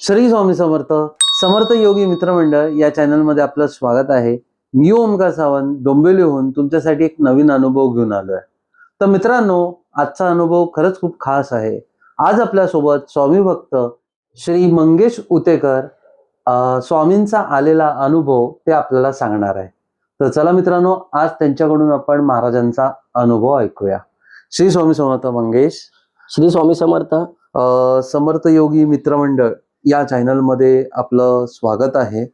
श्री स्वामी समर्थ. समर्थ योगी मित्रमंडळ या चॅनलमध्ये आपलं स्वागत आहे. मी ओमकार सावंत डोंबिवलीहून तुमच्यासाठी एक नवीन अनुभव घेऊन आलोय. तर मित्रांनो, आजचा अनुभव खरंच खूप खास आहे. आज आपल्यासोबत स्वामी भक्त श्री मंगेश उतेकर स्वामींचा आलेला अनुभव ते आपल्याला सांगणार आहे. तर चला मित्रांनो, आज त्यांच्याकडून आपण महाराजांचा अनुभव ऐकूया. श्री स्वामी समर्थ मंगेश. श्री स्वामी समर्थ. समर्थ योगी मित्रमंडळ या चॅनलमध्ये आपलं स्वागत आहे.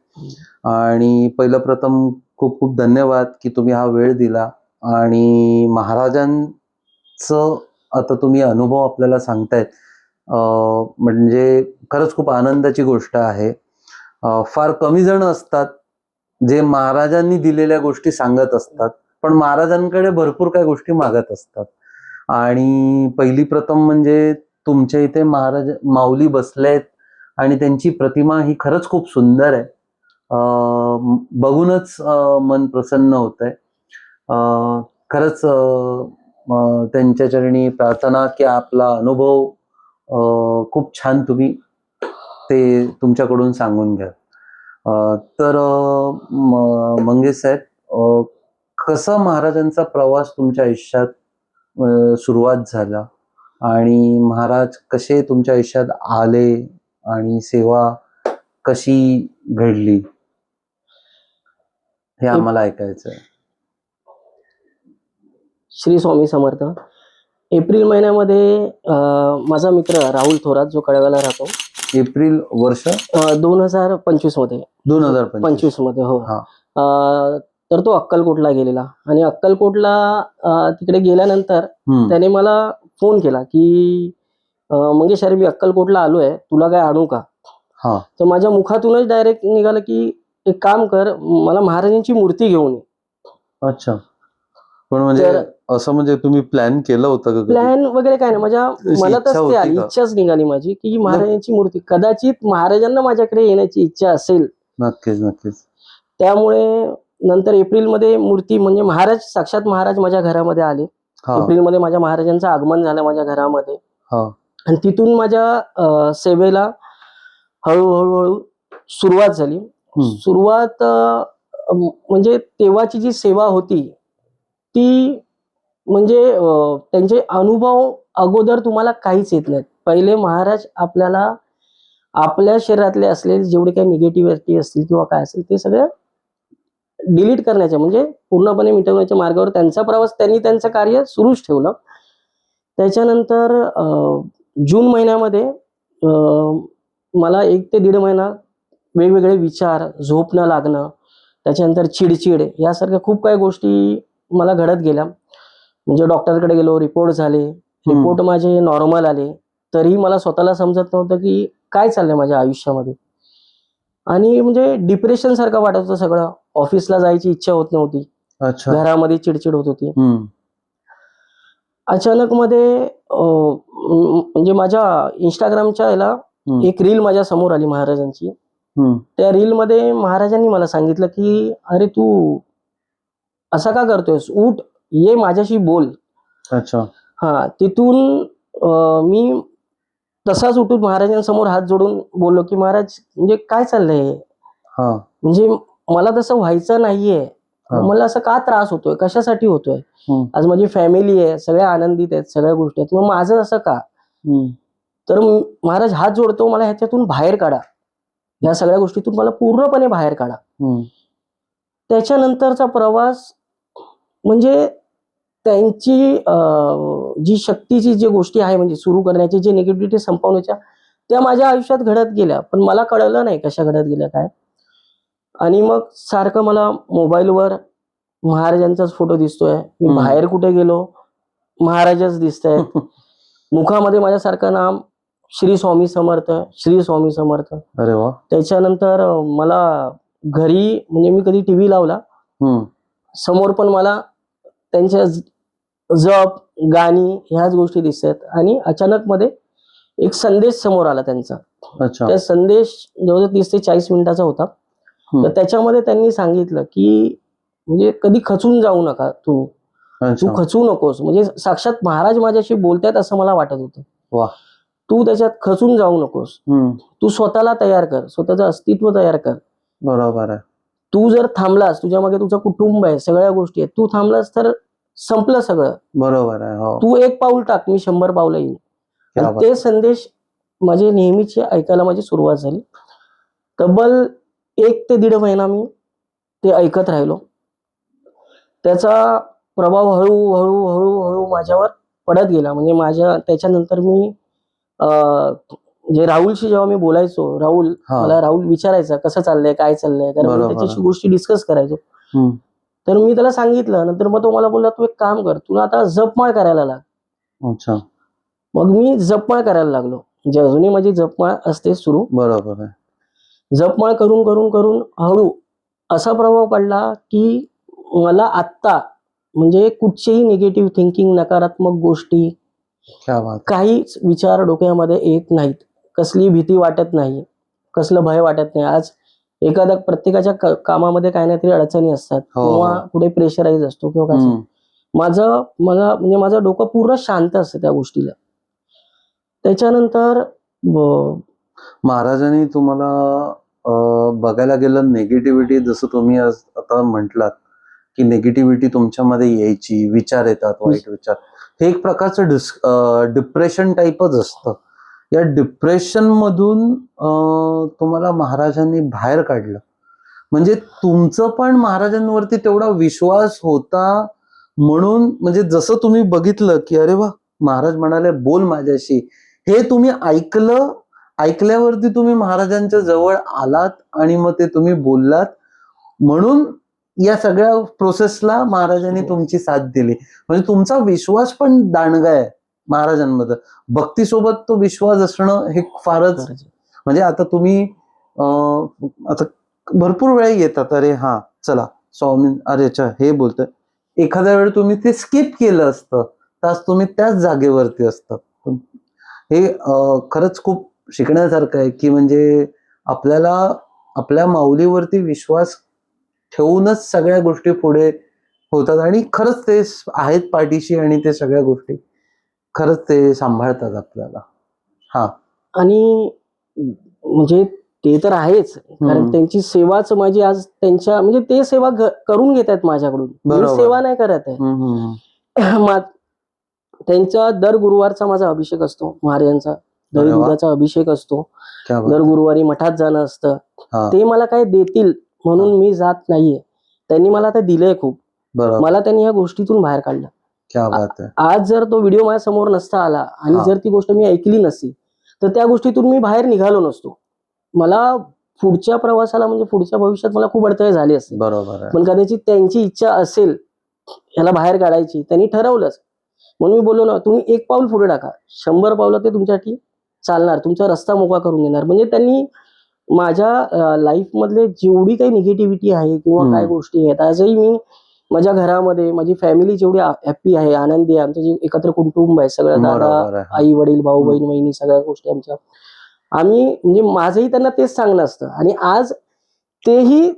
आणि पहिलं प्रथम खूप खूप धन्यवाद की तुम्ही हा वेळ दिला आणि महाराजांचं आता तुम्ही अनुभव आपल्याला सांगतायत. म्हणजे खरंच खूप आनंदाची गोष्ट आहे. फार कमी जण असतात जे महाराजांनी दिलेल्या गोष्टी सांगत असतात, पण महाराजांकडे भरपूर काही गोष्टी मागत असतात. आणि पहिली प्रथम म्हणजे तुमच्या इथे महाराज माऊली बसलेत आणि त्यांची प्रतिमा ही खरंच खूप सुंदर आहे. बघूनच मन प्रसन्न होतंय. खरंच त्यांच्या चरणी प्रार्थना की आपला अनुभव खूप छान तुम्ही ते तुमच्याकडून सांगून घ्या. तर मंगेश साहेब, कसा महाराजांचा प्रवास तुमच्या आयुष्यात सुरुवात झाला आणि महाराज कसे तुमच्या आयुष्यात आले आणि सेवा कशी घडली हे आम्हाला ऐकायचं आहे. श्री स्वामी समर्थ. एप्रिल महिन्यामध्ये माझा मित्र राहुल थोरात जो कळव्याला राहतो, एप्रिल वर्ष 2025 मध्ये 2025 मध्ये हो. तर तो अक्कलकोटला गेलेला आणि अक्कलकोटला तिकडे गेल्यानंतर त्याने मला फोन केला की मंगेश अरे मी अक्कलकोटला आलोय, तुला काय आणू का? तर माझ्या मुखातूनच डायरेक्ट निघालं की एक काम कर, मला महाराजांची मूर्ती घेऊन ये. अच्छा. पण म्हणजे असं म्हणजे तुम्ही प्लॅन केलं होतं का? प्लॅन वगैरे काय नाही, माझ्या मनातच ते आली, इच्छाच निघाली माझी की महाराजांची मूर्ती, कदाचित महाराजांना माझ्याकडे येण्याची इच्छा असेल. नक्कीच नक्कीच. त्यामुळे नंतर एप्रिलमध्ये मूर्ती म्हणजे महाराज, साक्षात महाराज माझ्या घरामध्ये आले. एप्रिलमध्ये माझ्या महाराजांचं आगमन झालं माझ्या घरामध्ये. आणि तिथून माझ्या सेवेला हळूहळू सुरुवात झाली. सुरुवात म्हणजे तेव्हाची जी सेवा होती ती म्हणजे त्यांचे अनुभव अगोदर तुम्हाला काहीच येत नाहीत. पहिले महाराज आपल्याला आपल्या शरीरातले असलेले जेवढे काही निगेटिव्हिटी असतील किंवा काय असेल ते सगळं डिलीट करण्याच्या म्हणजे पूर्णपणे मिटवण्याच्या मार्गावर त्यांचा प्रवास, त्यांनी त्यांचं कार्य सुरूच ठेवलं. त्याच्यानंतर जून महिन्यामध्ये मला 1 ते 1.5 महिना वेगवेगळे विचार, झोप न लागणं, त्याच्यानंतर चिडचिड यासारख्या खूप काही गोष्टी मला घडत गेल्या. म्हणजे डॉक्टरकडे गेलो, रिपोर्ट झाले, रिपोर्ट माझे नॉर्मल आले, तरीही मला स्वतःला समजत नव्हतं की काय चाललंय माझ्या आयुष्यामध्ये. आणि म्हणजे डिप्रेशन सारखं वाटत होतं सगळं. ऑफिसला जायची इच्छा होत नव्हती, घरामध्ये चिडचिड होत होती. अचानक मध्ये म्हणजे माझ्या इंस्टाग्रामच्या याला एक रील माझ्या समोर आली महाराजांची. त्या रील मध्ये महाराजांनी मला सांगितलं की अरे तू असा का करतोयस, उठ, ये माझ्याशी बोल. अच्छा. तिथून मी तसाच उठून महाराजांसमोर हात जोडून बोललो की महाराज म्हणजे काय चाललंय, म्हणजे मला तसं व्हायचं नाहीये, मला असं का त्रास होतोय, कशासाठी होतोय? आज माझी फॅमिली आहे, सगळ्या आनंदित आहेत, सगळ्या गोष्टी आहेत, मग माझं असं का? तर महाराज हात जोडतो, मला ह्याच्यातून बाहेर काढा, या सगळ्या गोष्टीतून मला पूर्णपणे बाहेर काढा. त्याच्यानंतरचा प्रवास म्हणजे त्यांची जी शक्तीची जी गोष्टी आहे म्हणजे सुरू करण्याची, जी निगेटिव्हिटी संपवण्याच्या, त्या माझ्या आयुष्यात घडत गेल्या, पण मला कळलं नाही कशा घडत गेल्या काय. आणि मग सारखं मला मोबाईलवर महाराजांचाच फोटो दिसतोय, मी बाहेर कुठे गेलो महाराजच दिसताय, मुखामध्ये माझ्यासारखं नाम श्री स्वामी समर्थ, श्री स्वामी समर्थ. अरे वा. त्याच्यानंतर मला घरी म्हणजे मी कधी टीव्ही लावला, समोर पण मला त्यांच्या जप, गाणी ह्याच गोष्टी दिसतात. आणि अचानक मध्ये एक संदेश समोर आला त्यांचा. त्या संदेश जवळजवळ 30 ते 40 मिनिटाचा होता. तर त्याच्यामध्ये त्यांनी सांगितलं की म्हणजे कधी खचून जाऊ नका तुम्ही, तू खचू नकोस. म्हणजे साक्षात महाराज माझ्याशी बोलतायत असं मला वाटत होतं. तू त्याच्यात खचून जाऊ नकोस. तू स्वतःला तयार कर, स्वतःचं अस्तित्व तयार कर. बरोबर आहे. तू जर थांबलास, तुझ्या मागे तुझं कुटुंब आहे, सगळ्या गोष्टी आहेत, तू थांबलास तर संपलं सगळं. बरोबर आहे. हो. तू एक पाऊल टाक, मी 100 पावलं येईन. क्या आणि ते संदेश माझे नेहमीचे ऐकायला माझी सुरुवात झाली. तब्बल 1 ते 1.5 महिना मी ते ऐकत राहिलो. त्याचा प्रभाव हळूहळू हळूहळू माझ्यावर पडत गेला. म्हणजे त्याच्यानंतर मी जे राहुलशी जेव्हा मी बोलायचो, मला राहुल विचारायचा कसं चाललंय, काय चाललंय, कारण मी त्याच्याशी गोष्टी डिस्कस करायचो. तर मी त्याला सांगितलं. नंतर मग तो मला बोलला, तू एक काम कर, तुला आता जपमाळ करायला लाग. अच्छा. मग मी जपमाळ करायला लागलो. म्हणजे अजूनही माझी जपमाळ असते सुरू. बरोबर आहे. जपमाळ करून करून करून हळू असा प्रभाव पडला की मला आत्ता म्हणजे कुठचेही निगेटिव्ह थिंकिंग, नकारात्मक गोष्टी, काहीच विचार डोक्यामध्ये येत नाहीत. कसली भीती वाटत नाही, कसलं भय वाटत नाही. आज प्रत्येकाच्या कामामध्ये काही ना काही अडचणी असतात किंवा कुठे प्रेशराईज असतो किंवा काय. माझं डोकं पूर्ण शांत असतं त्या गोष्टीला. त्याच्यानंतर महाराजांनी तुम्हाला बघायला गेलं निगेटिव्हिटी, जसं तुम्ही आता म्हटलात की निगेटिव्हिटी तुमच्यामध्ये यायची, विचार येतात, वाईट विचार, हे एक प्रकारचं डिप्रेशन टाईपच असतं. या डिप्रेशन मधून तुम्हाला महाराजांनी बाहेर काढलं. म्हणजे तुमचं पण महाराजांवरती तेवढा विश्वास होता म्हणून, म्हणजे जसं तुम्ही बघितलं की अरे वा, महाराज म्हणाले बोल माझ्याशी, हे तुम्ही ऐकल्यावरती तुम्ही महाराजांच्या जवळ आलात आणि मग ते तुम्ही बोललात. म्हणून या सगळ्या प्रोसेसला महाराजांनी तुमची साथ दिली. म्हणजे तुमचा विश्वास पण दांडगा आहे महाराजांमध्ये. भक्तीसोबत तो विश्वास असणं हे फारच, म्हणजे आता तुम्ही आता भरपूर वेळा येतात, अरे हा चला स्वामी, अरे हे बोलतोय. एखाद्या वेळी तुम्ही ते स्किप केलं असतं तर आज तुम्ही त्याच जागेवरती असतात. हे खरंच खूप शिकण्यासारखं आहे की म्हणजे आपल्याला आपल्या माऊलीवरती विश्वास ठेवूनच सगळ्या गोष्टी पुढे होतात. आणि खरंच ते आहेत पाठीशी आणि ते सगळ्या गोष्टी खरंच ते सांभाळतात आपल्याला. हा. आणि म्हणजे ते तर आहेच, कारण त्यांची सेवाच माझी आज त्यांच्या म्हणजे ते सेवा करून घेत आहेत माझ्याकडून. मी सेवा नाही करत आहे. त्यांचा दर गुरुवारचा माझा अभिषेक असतो, महाराजांचा दही दुधाचा अभिषेक असतो. दर गुरुवारी मठात जाणं असतं. ते मला काय देतील म्हणून मी जात नाहीये. त्यांनी मला आता दिलंय खूप. मला त्यांनी ह्या गोष्टीतून बाहेर काढलं. आज जर तो व्हिडिओ माझ्या समोर नसता आला आणि जर ती गोष्ट मी ऐकली नसती तर त्या गोष्टीतून मी बाहेर निघालो नसतो. मला पुढच्या प्रवासाला म्हणजे पुढच्या भविष्यात मला खूप अडथळे झाले असते. पण कदाचित त्यांची इच्छा असेल ह्याला बाहेर काढायची, त्यांनी ठरवलंच. म्हणून मी बोललो ना, तुम्ही एक पाऊल पुढे टाका, 100 पावलं ते तुमच्यासाठी चालणार, तुमचा रस्ता मोकळा करून देणार. म्हणजे त्यांनी माझ्या लाईफ मधले जेवढी काही निगेटिव्हिटी आहे किंवा काय गोष्टी आहेत, आजही मी माझ्या घरामध्ये माझी फॅमिली जेवढी हॅपी आहे, आनंदी आहे, आमचं जे एकत्र कुटुंब आहे, सगळं दादा, आई वडील, भाऊ बहीण, वहिनी, सगळ्या गोष्टी आमच्या, आम्ही म्हणजे माझंही त्यांना तेच सांगणं असतं. आणि आज तेही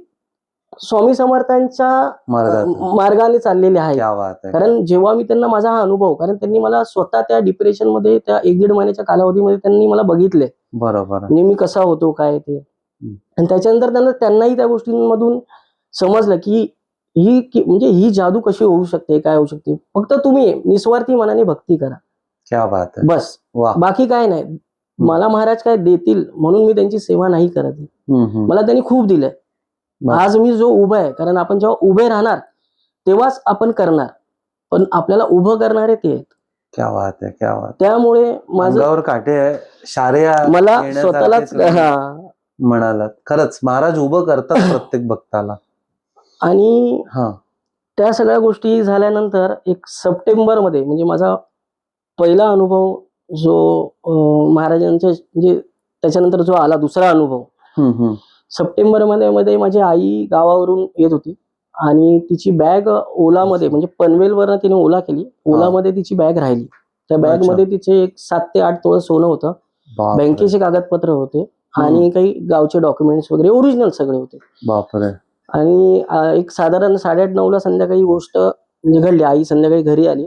स्वामी समर्थांच्या मार्गाने चाललेले आहे. कारण जेव्हा मी त्यांना माझा हा अनुभव, कारण त्यांनी मला स्वतः त्या डिप्रेशन मध्ये त्या 1-1.5 महिन्याच्या कालावधीमध्ये त्यांनी मला बघितले. म्हणजे मी कसा होतो काय ते. आणि त्याच्यानंतर त्यांनाही त्या गोष्टींमधून समजलं की म्हणजे ही जादू कशी होऊ शकते, काय होऊ शकते. फक्त तुम्ही निस्वार्थी मनाने भक्ती करा. क्या बात आहे. बस, बाकी काय नाही. मला महाराज काय देतील म्हणून मी त्यांची सेवा नाही करत. मला त्यांनी खूप दिलंय. आज मी जो उभा आहे, कारण आपण जेव्हा उभे राहणार तेव्हाच आपण करणार, पण आपल्याला उभं करणारे ते आहेत. क्या बात आहे, क्या बात. त्यामुळे माझं काटे आहे, शारे मला स्वतःलाच म्हणालात. खरंच महाराज उभं करतात प्रत्येक भक्ताला. आणि त्या सगळ्या गोष्टी झाल्यानंतर एक सप्टेंबर मध्ये म्हणजे माझा पहिला अनुभव जो महाराजांच्या म्हणजे त्याच्यानंतर जो आला दुसरा अनुभव, सप्टेंबर मध्ये माझी आई गावावरून येत होती आणि तिची बॅग ओलामध्ये म्हणजे पनवेलवरनं तिने ओला केली, ओलामध्ये तिची बॅग राहिली. त्या बॅग मध्ये तिचे एक 7 ते 8 तोळे सोनं होतं, बँकेचे कागदपत्र होते आणि काही गावचे डॉक्युमेंट्स वगैरे ओरिजिनल सगळे होते. बापरे. आणि एक साधारण 8:30-9 ला संध्याकाळी गोष्ट म्हणजे घडली. आई संध्याकाळी घरी आली.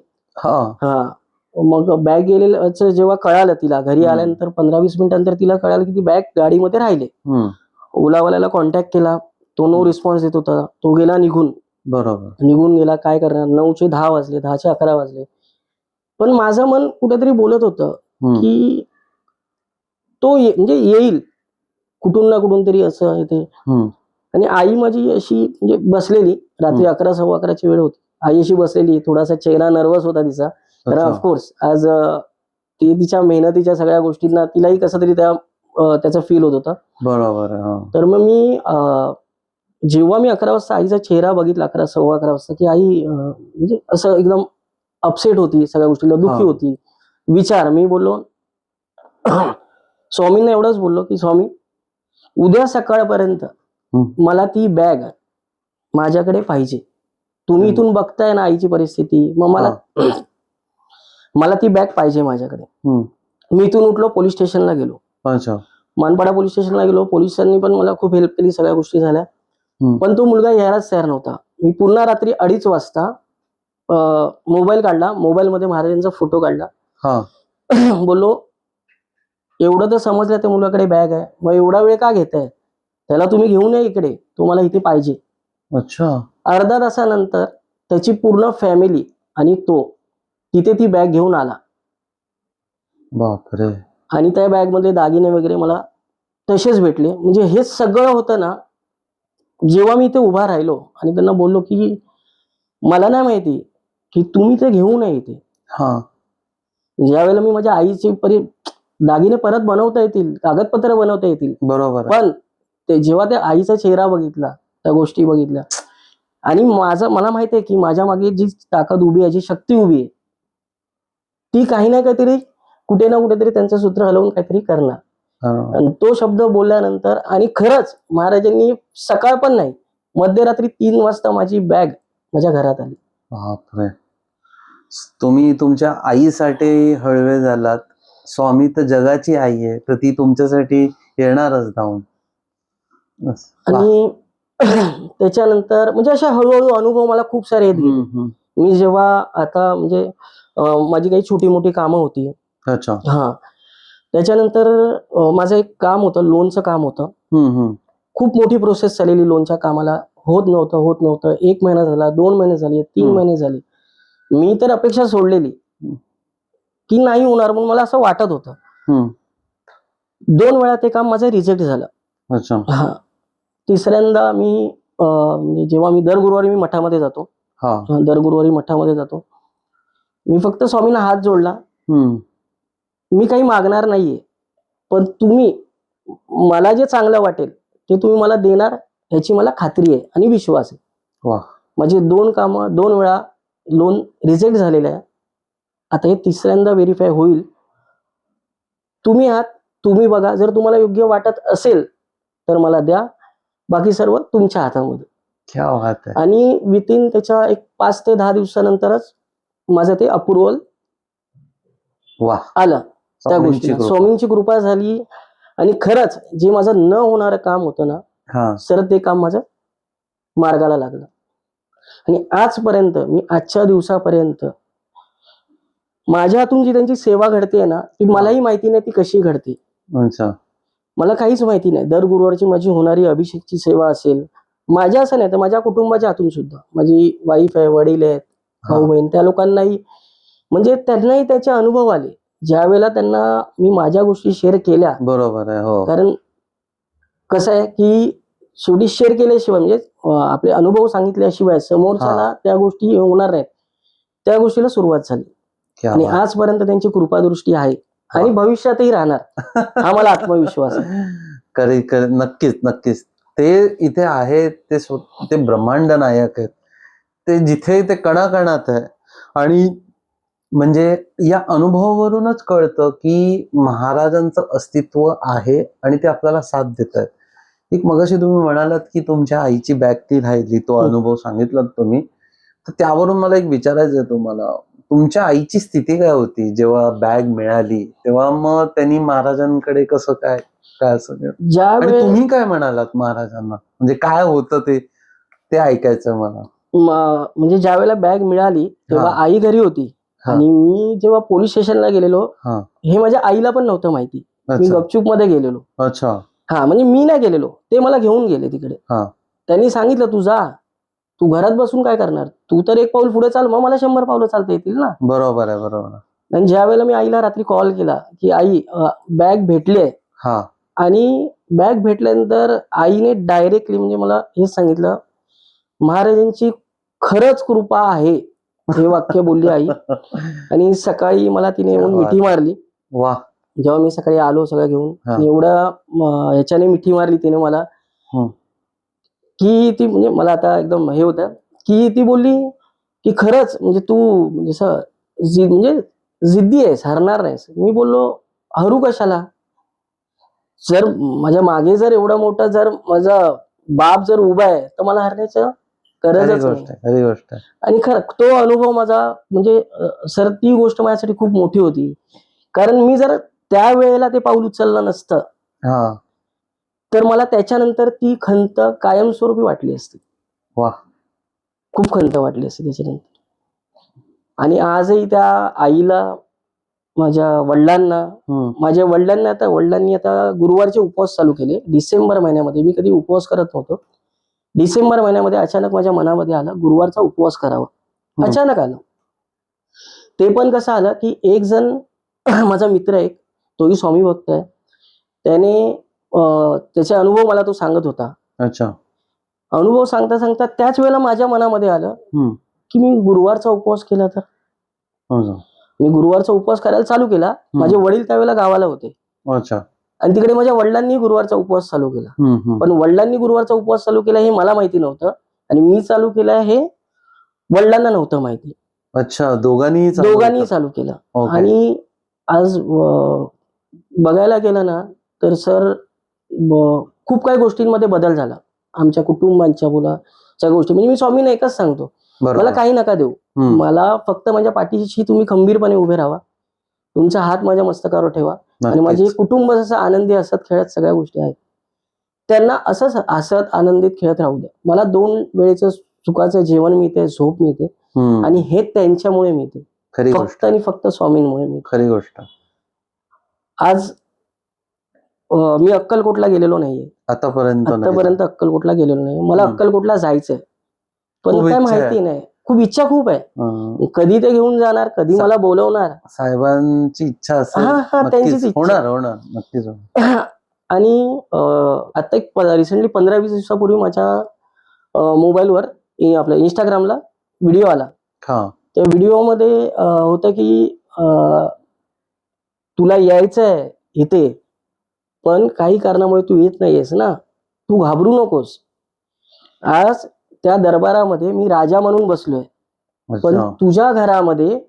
मग बॅग गेलेलं जेव्हा कळालं तिला, घरी आल्यानंतर 15-20 मिनिटांनंतर तिला कळालं की ती बॅग गाडीमध्ये राहिली. ओलावाल्याला कॉन्टॅक्ट केला, तो नो रिस्पॉन्स देत होता. तो गेला निघून. बरोबर. निघून गेला, काय करणार. 9चे 10 वाजले, 10चे 11 वाजले. पण माझं मन कुठेतरी बोलत होतं की तो म्हणजे येईल कुठून ना कुठून तरी असं इथे. आणि आई माझी अशी म्हणजे बसलेली, रात्री 11 सव्वा 11ची वेळ होती. आई अशी बसलेली, थोडासा चेहरा नर्वस होता तिचा. तर ऑफकोर्स आज ती तिच्या मेहनतीच्या सगळ्या गोष्टींना तिलाही कसं तरी त्याचा फील होत होता. बरोबर. तर मग मी जेव्हा मी 11 वाजता आईचा चेहरा बघितला, 11 सव्वा 11 वाजता, की आई म्हणजे असं एकदम अपसेट होती, सगळ्या गोष्टीला दुःखी होती. मी बोललो स्वामींना एवढंच बोललो की स्वामी, उद्या सकाळपर्यंत मला ती बॅग माझ्याकडे पाहिजे. तुम्ही इथून बघताय ना आईची परिस्थिती, मग मला ती बॅग पाहिजे माझ्याकडे. मी इथून उठलो, पोलीस स्टेशनला गेलो. मानपाडा पोलीस स्टेशनला गेलो. पोलिसांनी पण मला खूप हेल्प केली, सगळ्या गोष्टी झाल्या. पण तो मुलगा यायलाच तयार नव्हता. मी पुन्हा रात्री 2:30 वाजता मोबाईल काढला, मोबाईलमध्ये महाराजांचा फोटो काढला. बोललो एवढं तर समजलं त्या मुलाकडे बॅग आहे, मग एवढा वेळ का घेताय, त्याला तुम्ही घेऊन या इकडे, तुम्हाला इथे पाहिजे. अर्धा तासानंतर त्याची पूर्ण फॅमिली आणि तो तिथे ती बॅग घेऊन आला. बापरे. आणि त्या बॅग मध्ये दागिने वगैरे मला तसेच भेटले. म्हणजे हे सगळं होतं ना, जेव्हा मी इथे उभा राहिलो आणि त्यांना बोललो की मला नाही माहिती की तुम्ही ते घेऊन या इथे. ज्यावेळेला मी माझ्या आईचे दागिने परत बनवता येतील, कागदपत्र बनवता येतील, बरोबर. पण ते जेव्हा त्या आईचा चेहरा बघितला, त्या गोष्टी बघितल्या, आणि मला माहिती आहे की माझ्या मागे जी ताकद उभी आहे, जी शक्ती उभी आहे, ती काही ना काहीतरी कुठे ना कुठेतरी त्यांचं सूत्र हलवून काहीतरी करणार. आणि तो शब्द बोलल्यानंतर आणि खरंच महाराजांनी सकाळ पण नाही, मध्यरात्री 3 वाजता माझी बॅग माझ्या घरात आली. बापरे. तुम्ही तुमच्या आईसाठी हळवे झालात. स्वामी तर जगाची आई आहे, तर ती तुमच्यासाठी येणारच धावून. आणि त्याच्यानंतर म्हणजे अशा हळूहळू अनुभव मला खूप सारे येत गेले. मी जेव्हा आता म्हणजे माझी काही छोटी मोठी कामं होती. त्याच्यानंतर माझं एक काम होतं, लोनचं काम होतं. खूप मोठी प्रोसेस चाललेली लोनच्या कामाला. होत नव्हतं. 1 महिना झाला, 2 महिने झाले, 3 महिने झाले. मी तर अपेक्षा सोडलेली की नाही होणार, म्हणून मला असं वाटत होतं. 2 वेळा ते काम माझं रिजेक्ट झालं. तिसऱ्यांदा मी म्हणजे जेव्हा मी दर गुरुवारी मठामध्ये जातो, मी फक्त स्वामींना हात जोडला. मी काही मागणार नाहीये, पण तुम्ही मला जे चांगलं वाटेल ते तुम्ही मला देणार याची मला खात्री आहे आणि विश्वास आहे. माझे 2 कामं 2 वेळा लोन रिजेक्ट झालेलं आहे. आता हे तिसऱ्यांदा व्हेरीफाय होईल. तुम्ही बघा, जर तुम्हाला योग्य वाटत असेल तर मला द्या, बाकी सर्व तुमच्या हातामध्ये. क्या बात आहे. आणि विथिन त्याच्या एक 5 ते 10 दिवसानंतरच माझं ते अप्रुव्हल आलं. त्या गोष्टीला स्वामींची कृपा झाली. आणि खरंच जे माझं न होणारं काम होतं ना, सर ते काम माझं मार्गाला लागलं. आणि आजपर्यंत मी आजच्या दिवसापर्यंत माझ्या हातून जी त्यांची सेवा घडते ना, ती मलाही माहिती नाही ती कशी घडते. मला काहीच माहिती नाही. दर गुरुवारची माझी होणारी अभिषेकची सेवा असेल, माझ्या असं नाही तर माझ्या कुटुंबाच्या हातून सुद्धा, माझी वाईफ आहे, वडील आहेत, भाऊ बहीण, त्या लोकांनाही म्हणजे त्यांनाही त्याचे अनुभव आले. ज्या वेळेला त्यांना मी माझ्या गोष्टी शेअर केल्या. बरोबर आहे. कारण कसं आहे की शेवटी शेअर केल्याशिवाय म्हणजे आपले अनुभव सांगितल्याशिवाय समोरच्याला त्या गोष्टी होणार नाहीत. त्या गोष्टीला सुरुवात झाली. आणि आजपर्यंत त्यांची कृपादृष्टी आहे आणि भविष्यातही राहणार, हा मला आत्मविश्वास आहे. नक्कीच. ते इथे आहे, ते ब्रह्मांड नायक आहेत. ते जिथे ते कणाकणात आहे. आणि म्हणजे या अनुभवावरूनच कळतं की महाराजांचं अस्तित्व आहे आणि ते आपल्याला साथ देत आहेत. एक मगाशी तुम्ही म्हणालात की तुमच्या आईची बॅग ती राहिली, तो अनुभव सांगितलात तुम्ही. तर त्यावरून मला एक विचारायचं आहे तुम्हाला, तुमच्या आईची स्थिती काय होती जेव्हा बॅग मिळाली तेव्हा? मग त्यांनी महाराजांकडे कसं काय असं, आणि तुम्ही काय म्हणालात महाराजांना, म्हणजे काय होतं ते ऐकायचं मला. म्हणजे ज्या वेळेला बॅग मिळाली तेव्हा आई घरी होती. हा. आणि मी जेव्हा पोलीस स्टेशनला गेलेलो, हा. हे माझ्या आईला पण नव्हतं माहिती. मी अच्छा. गपचूप मध्ये गेलेलो. अच्छा. हा, म्हणजे मी नाही गेलेलो, ते मला घेऊन गेले तिकडे. हा. त्यांनी सांगितलं तू जा, तू घरात बसून काय करणार, तू तर एक पाऊल पुढे चाल, मग मला 100 पावलं चालता येतील ना. बरोबर आहे, बरोबर आहे. आणि ज्या वेळेला मी आईला रात्री कॉल केला की आई बॅग भेटली आहे, हा. आणि बॅग भेटल्यानंतर आईने डायरेक्टली म्हणजे मला हेच सांगितलं, महाराजांची खरंच कृपा आहे, हे वाक्य बोलली आई. आणि सकाळी मला तिने येऊन मिठी मारली. वा. जेव्हा मी सकाळी आलो सगळं घेऊन, हा. आणि एवढं ह्याच्याने मिठी मारली तिने मला, की ती म्हणजे मला आता एकदम हे होतं, की ती बोलली की खरंच म्हणजे तू म्हणजे जिद्दी आहेस, हरणार नाहीस. मी बोललो हरू कशाला, जर माझ्या मागे जर एवढा मोठा जर माझा बाप जर उभा आहे तर मला हरण्याचं गरजच नाही. खरी गोष्ट आहे. आणि खरं तो अनुभव माझा म्हणजे सर ती गोष्ट माझ्यासाठी खूप मोठी होती. कारण मी जर त्या वेळेला ते पाऊल उचललं नसतं, हा. तर मला त्याच्यानंतर ती खंत कायमस्वरूपी वाटली असती. वा. खूप खंत वाटली असती त्याच्यानंतर. आणि आजही त्या आईला, माझ्या वडिलांनी आता गुरुवारचे उपवास चालू केले डिसेंबर महिन्यामध्ये. मी कधी उपवास करत नव्हतो. डिसेंबर महिन्यामध्ये अचानक माझ्या मनामध्ये आलं गुरुवारचा उपवास करावा. अचानक आलं. ते पण कसं आलं की एक जण माझा मित्र आहे, तोही स्वामी भक्त आहे, त्याने त्याचे अनुभव मला तो सांगत होता. अच्छा. अनुभव सांगता सांगता त्याच वेळेला माझ्या मनामध्ये आलं की मी गुरुवारचा उपवास केला तर. मी गुरुवारचा उपवास करायला चालू केला. माझे वडील त्यावेळेला गावाला होते. अच्छा. आणि तिकडे माझ्या वडिलांनी गुरुवारचा उपवास चालू केला. पण वडिलांनी गुरुवारचा उपवास चालू केला हे मला माहिती नव्हतं, आणि मी चालू केला हे वडिलांना नव्हतं माहिती. अच्छा. दोघांनी चालू केलं. आणि आज बघायला गेलं ना तर सर खूप काही गोष्टींमध्ये बदल झाला आमच्या कुटुंबांच्या मुलाच्या गोष्टी. म्हणजे मी स्वामींना एकच सांगतो, मला काही नका देऊ, मला फक्त माझ्या पाठीशी तुम्ही खंबीरपणे उभे राहा, तुमचा हात माझ्या मस्तकावर ठेवा, आणि माझे कुटुंब जसं आनंदी हसत खेळत सगळ्या गोष्टी आहेत, त्यांना असंच हसत आनंदित खेळत राहू द्या. मला 2 वेळेचं सुखाचं जेवण मिळते, झोप मिळते, आणि हे त्यांच्यामुळे मिळते, फक्त आणि फक्त स्वामींमुळे मिळते. खरी गोष्ट. आज मी अक्कलकोटला गेलेलो नाहीये आतापर्यंत अक्कलकोटला गेलेलो नाही. मला अक्कलकोटला जायचंय, पण काय माहिती नाही. खूप इच्छा खूप आहे. कधी ते घेऊन जाणार, कधी मला बोलवणार, साहेबांची इच्छा असेल. त्यांचीच इच्छा. होणार नक्कीच. आणि आता एक रिसेंटली 15-20 दिवसापूर्वी माझ्या मोबाईलवर आपल्या इंस्टाग्रामला व्हिडिओ आला. त्या व्हिडिओमध्ये होतं की तुला यायचंय इथे, पण काही कारणामुळे तू येत नाहीयेस ना, तू घाबरू नकोस. आज त्या दरबारामध्ये मी राजा म्हणून बसलोय, पण तुझ्या घरामध्ये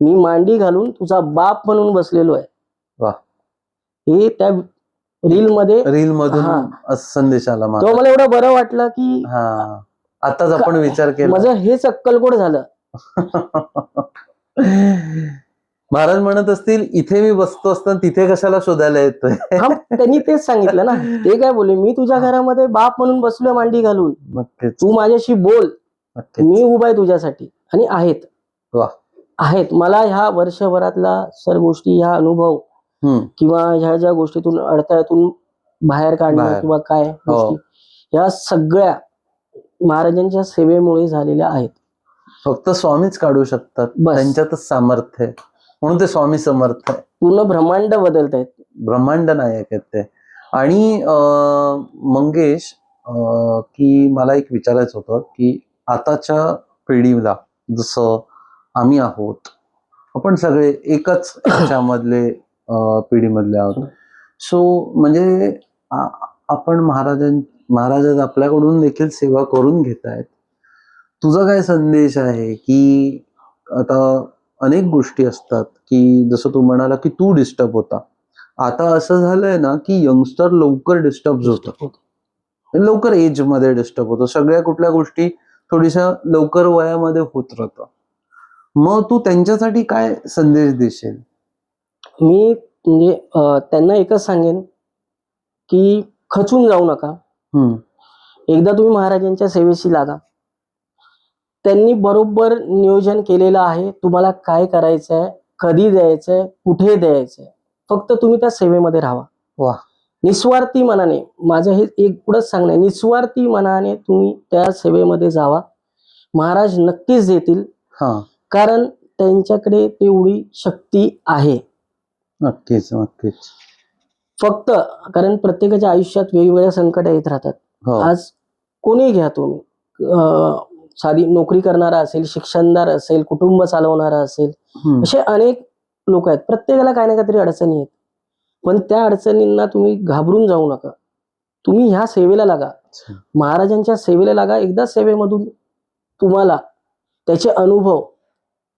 मी मांडी घालून तुझा बाप म्हणून बसलेलो आहे. हे त्या रील मधून संदेश आला. तो मला एवढं बरं वाटलं की आताच आपण विचार केला, माझं हेच अक्कलकोट झालं. महाराज म्हणत असतील इथे मी बसतो असताना तिथे कशाला शोधायला येतोय. त्यांनी तेच सांगितलं ना. ते काय बोलले, मी तुझ्या घरामध्ये बाप म्हणून बसलोय मांडी घालून, तू माझ्याशी बोल, मी उभा आहे तुझ्यासाठी. आणि आहेत मला ह्या वर्षभरातला सर गोष्टी, ह्या अनुभव किंवा ह्या ज्या गोष्टीतून अडथळ्यातून बाहेर काढणं किंवा काय गोष्टी, ह्या सगळ्या महाराजांच्या सेवेमुळे झालेल्या आहेत. फक्त स्वामीच काढू शकतात, त्यांच्यातच सामर्थ्य आहे, म्हणून ते स्वामी समर्थ आहे. पूर्ण ब्रह्मांड बदलतायत, ब्रह्मांड नायक आहेत ते. आणि मंगेश, की मला एक विचारायचं होतं की आताच्या पिढीला, जसं आम्ही आहोत, आपण सगळे एकच ह्याच्यामधले पिढीमधले आहोत. सो म्हणजे आपण महाराज आपल्याकडून देखील सेवा करून घेत आहेत. तुझा काय संदेश आहे की आता अनेक गोष्टी असतात की जसं तू म्हणाला की तू डिस्टर्ब होता, आता असं झालंय ना की यंगस्टर लवकर डिस्टर्ब होतं, लवकर एज मध्ये डिस्टर्ब होतो, सगळ्या कुठल्या गोष्टी थोड्याशा लवकर वयामध्ये होत राहतं. मग तू त्यांच्यासाठी काय संदेश देशील? मी म्हणजे त्यांना एकच सांगेन की खचून जाऊ नका. एकदा तुम्ही महाराजांच्या सेवेशी लागा, त्यांनी बरोबर नियोजन केलेलं आहे. तुम्हाला काय करायचंय, कधी द्यायचंय, कुठे द्यायचंय. फक्त तुम्ही त्या सेवेमध्ये राहा. वा. निस्वार्थी मनाने, माझं हे एवढंच सांगणं आहे, निस्वार्थी मनाने तुम्ही त्या सेवेमध्ये जावा. महाराज नक्कीच देतील. कारण त्यांच्याकडे तेवढी शक्ती आहे. नक्कीच नक्कीच. फक्त कारण प्रत्येकाच्या आयुष्यात वेगवेगळ्या संकट येत राहतात. आज कोणी घ्या तुम्ही, साधी नोकरी करणारा असेल, शिक्षणदार असेल, कुटुंब चालवणारा असेल, असे अनेक लोक आहेत. प्रत्येकाला काही ना काहीतरी अडचणी आहेत. पण त्या अडचणींना तुम्ही घाबरून जाऊ नका. तुम्ही ह्या सेवेला लागा, महाराजांच्या सेवेला लागा. एकदा सेवेमधून तुम्हाला त्याचे अनुभव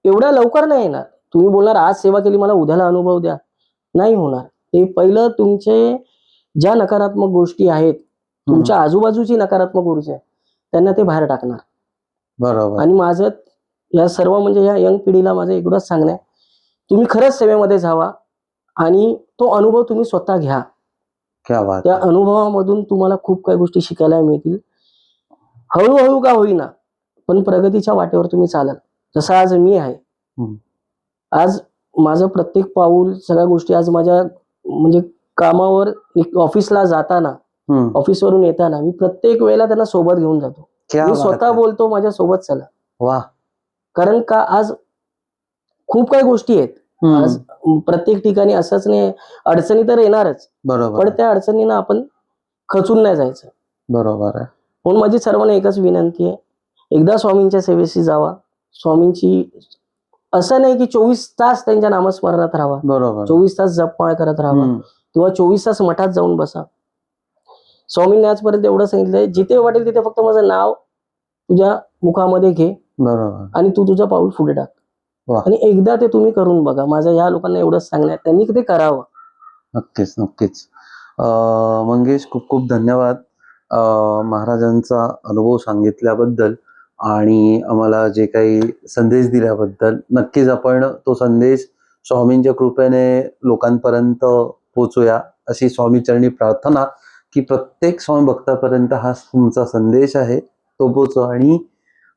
एवढ्या लवकर नाही येणार. तुम्ही बोलणार आज सेवा केली मला उद्याला अनुभव द्या, नाही होणार. ते पहिलं तुमचे ज्या नकारात्मक गोष्टी आहेत, तुमच्या आजूबाजूची नकारात्मक ऊर्जा आहे, त्यांना ते बाहेर टाकणार. बरोबर. आणि माझं या सर्व म्हणजे या यंग पिढीला माझं एवढंच सांगणं आहे, तुम्ही खरंच सेवेमध्ये जावा आणि तो अनुभव तुम्ही स्वतः घ्या. त्या अनुभवामधून तुम्हाला खूप काही गोष्टी शिकायला मिळतील. हळूहळू का होईना, पण प्रगतीच्या वाटेवर तुम्ही चालाल. जसं आज मी आहे. आज माझं प्रत्येक पाऊल, सगळ्या गोष्टी आज माझ्या म्हणजे कामावर, ऑफिसला जाताना, ऑफिसवरून येताना मी प्रत्येक वेळेला त्यांना सोबत घेऊन जातो. मी स्वतः बोलतो माझ्या सोबत चला. वा. कारण का आज खूप काही गोष्टी आहेत. आज प्रत्येक ठिकाणी असंच नाही, अडचणी तर येणारच. बरोबर. पण त्या अडचणींना आपण खचून नाही जायचं. बरोबर आहे. म्हणून माझी सर्वांना एकच विनंती आहे, एकदा स्वामींच्या सेवेशी जावा. स्वामींची असं नाही की 24 तास त्यांच्या नामस्मरणात राहावा. बरोबर. 24 तास जपमाळ करत राहावा किंवा 24 तास मठात जाऊन बसा. स्वामींनी आजपर्यंत एवढं सांगितलंय, जिथे वाटेल तिथे फक्त माझं नाव तुझ्या मुखामध्ये घे. बरोबर. आणि तू तुझं पाऊल पुढे टाक. आणि एकदा ते तुम्ही करून बघा. माझं या लोकांना एवढंच सांगणं आहे, त्यांनी ते करावं. नक्कीच नक्कीच. मंगेश, खूप खूप धन्यवाद महाराजांचा अनुभव सांगितल्याबद्दल आणि आम्हाला जे काही संदेश दिल्याबद्दल. नक्कीच आपण तो संदेश स्वामींच्या कृपेने लोकांपर्यंत पोहोचूया, अशी स्वामीचरणी प्रार्थना की प्रत्येक स्वामी भक्तापर्यंत हा तुमचा संदेश आहे तो पोहोचो. आणि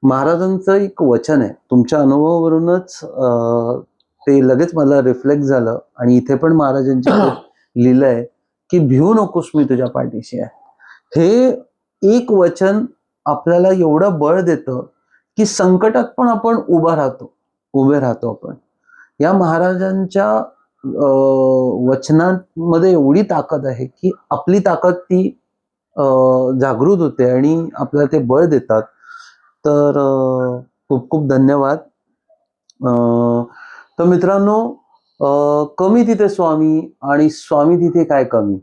महाराजांचं एक वचन आहे, तुमच्या अनुभवावरूनच ते लगेच मला रिफ्लेक्ट झालं आणि इथे पण महाराजांच्या लिहिलंय की भिवू नकोस, मी तुझ्या पाठीशी आहे. हे एक वचन आपल्याला एवढं बळ देतं की संकटात पण आपण उभे राहतो आपण. या महाराजांच्या वचनांमध्ये एवढी ताकद आहे की आपली ताकद ती जागृत होते आणि आपल्याला ते बळ देतात. तर खूप खूप धन्यवाद. तर मित्रांनो, कमी तिथे स्वामी आणि स्वामी तिथे काय कमी.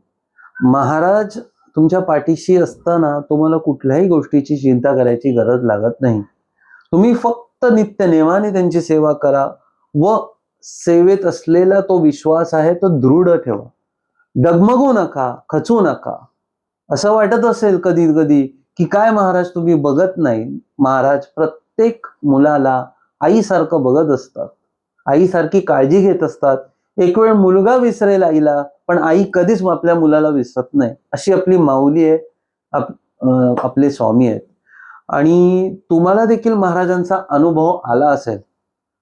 महाराज तुमच्या पाठीशी असताना तुम्हाला कुठल्याही गोष्टीची चिंता करायची गरज लागत नाही. तुम्ही फक्त नित्य नेमाने त्यांची सेवा करा व सेवेत असलेला तो विश्वास आहे तो दृढ ठेवा. डगमगू नका, खचू नका. असं वाटत असेल कधी कधी की काय महाराज तुम्ही बघत नाही. महाराज प्रत्येक मुलाला आईसारखं बघत असतात, आईसारखी काळजी घेत असतात. एक वेळ मुलगा विसरेल आईला, पण आई कधीच आपल्या मुलाला विसरत नाही. अशी आपली माऊली आहे, आपले स्वामी आहेत. आणि तुम्हाला देखील महाराजांचा अनुभव आला असेल.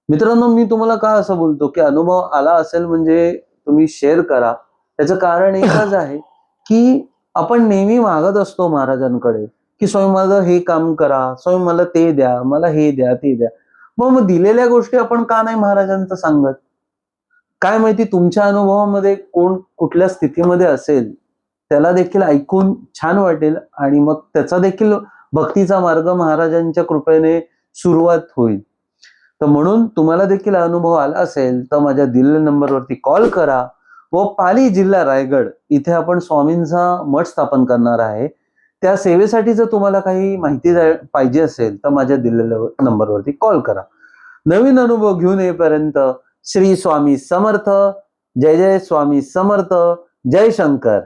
मित्रांनो, मी तुम्हाला का असं बोलतो की अनुभव आला असेल म्हणजे तुम्ही शेअर करा. त्याचं कारण एकच आहे की आपण नेहमी मागत असतो महाराजांकडे की स्वामी मला हे काम करा, स्वामी मला ते द्या, मला हे द्या, ते द्या. मग दिलेल्या गोष्टी आपण का नाही महाराजांचं सांगत. काय माहिती तुमच्या अनुभवामध्ये कोण कुठल्या स्थितीमध्ये असेल, त्याला देखील ऐकून छान वाटेल आणि मग त्याचा देखील भक्तीचा मार्ग महाराजांच्या कृपेने सुरुवात होईल. तर म्हणून तुम्हाला देखील अनुभव आला असेल तर माझ्या दिलेल्या नंबरवरती कॉल करा व पाली, जिल्हा रायगड इथे आपण स्वामींचा मठ स्थापन करणार आहे. त्या सेवेसाठी जर तुम्हाला काही माहिती पाहिजे असेल तर माझ्या दिलेल्या नंबरवरती कॉल करा. नवीन अनुभव घेऊन येईपर्यंत श्री स्वामी समर्थ. जय जय स्वामी समर्थ. जय शंकर.